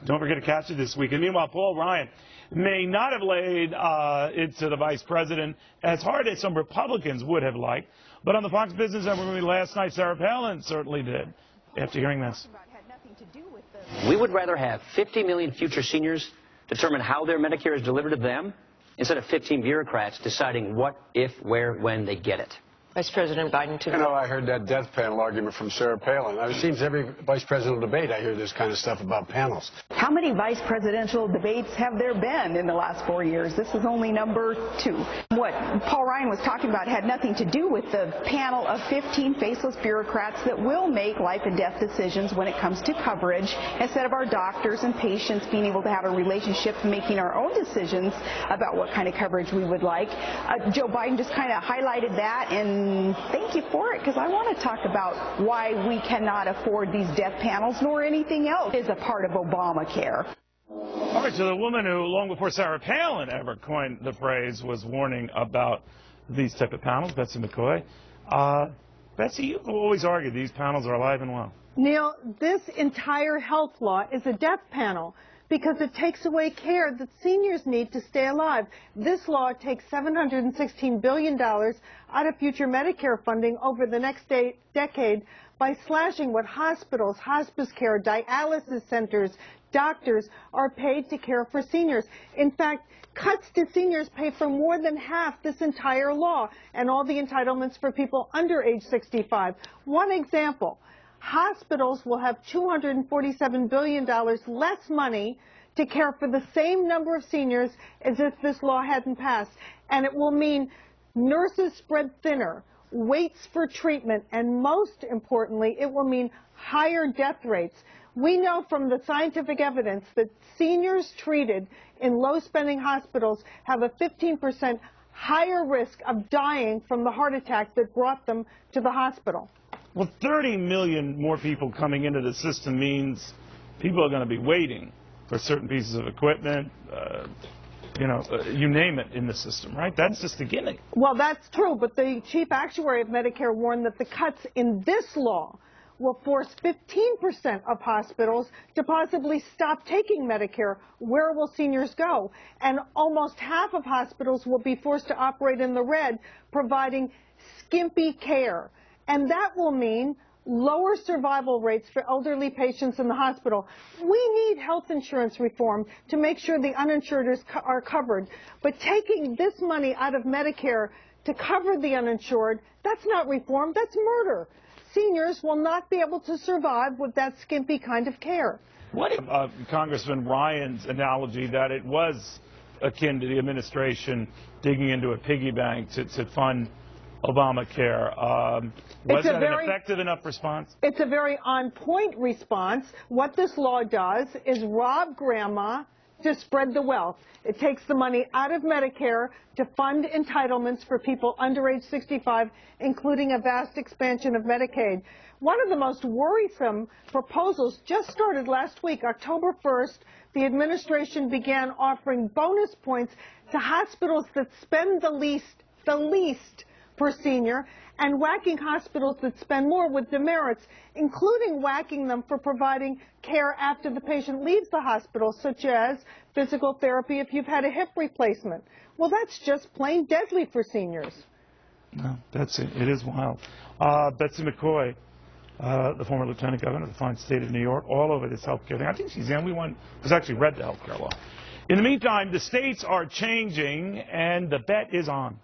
Don't forget to catch it this week. And meanwhile, Paul Ryan may not have laid it to the vice president as hard as some Republicans would have liked, but on the Fox Business Network movie last night, Sarah Palin certainly did, after hearing this. We would rather have 50 million future seniors determine how their Medicare is delivered to them instead of 15 bureaucrats deciding what, if, where, when they get it. Vice President Biden, too. You know, I heard that death panel argument from Sarah Palin. It seems every vice presidential debate I hear this kind of stuff about panels. How many vice presidential debates have there been in the last 4 years? This is only number 2. What Paul Ryan was talking about had nothing to do with the panel of 15 faceless bureaucrats that will make life and death decisions when it comes to coverage, instead of our doctors and patients being able to have a relationship making our own decisions about what kind of coverage we would like. Joe Biden just kind of highlighted that, and thank you for it, because I want to talk about why we cannot afford these death panels, nor anything else is a part of Obamacare. All right, so the woman who, long before Sarah Palin ever coined the phrase, was warning about these type of panels, Betsy McCaughey. Betsy, you've always argued these panels are alive and well. Neil, this entire health law is a death panel, because it takes away care that seniors need to stay alive. This law takes $716 billion out of future Medicare funding over the next decade by slashing what hospitals, hospice care, dialysis centers, doctors are paid to care for seniors. In fact, cuts to seniors pay for more than half this entire law and all the entitlements for people under age 65. One example. Hospitals will have $247 billion less money to care for the same number of seniors as if this law hadn't passed. And it will mean nurses spread thinner, waits for treatment, and most importantly, it will mean higher death rates. We know from the scientific evidence that seniors treated in low-spending hospitals have a 15% higher risk of dying from the heart attack that brought them to the hospital. Well, 30 million more people coming into the system means people are going to be waiting for certain pieces of equipment, you name it in the system, right? That's just a gimmick. Well, that's true, but the chief actuary of Medicare warned that the cuts in this law will force 15% of hospitals to possibly stop taking Medicare. Where will seniors go? And almost half of hospitals will be forced to operate in the red, providing skimpy care. And that will mean lower survival rates for elderly patients in the hospital. We need health insurance reform to make sure the uninsured are covered. But taking this money out of Medicare to cover the uninsured, that's not reform, that's murder. Seniors will not be able to survive with that skimpy kind of care. What if Congressman Ryan's analogy that it was akin to the administration digging into a piggy bank to fund Obamacare? Was that an effective enough response? It's a very on-point response. What this law does is rob grandma to spread the wealth. It takes the money out of Medicare to fund entitlements for people under age 65, including a vast expansion of Medicaid. One of the most worrisome proposals just started last week, October 1st. The administration began offering bonus points to hospitals that spend the least per senior, and whacking hospitals that spend more with demerits, including whacking them for providing care after the patient leaves the hospital, such as physical therapy if you've had a hip replacement. Well, that's just plain deadly for seniors. No, that's it. It is wild. Betsy McCaughey, the former lieutenant governor of the fine state of New York, all over this health care thing. I think she's the only one who's actually read the health care law. In the meantime, the states are changing, and the bet is on.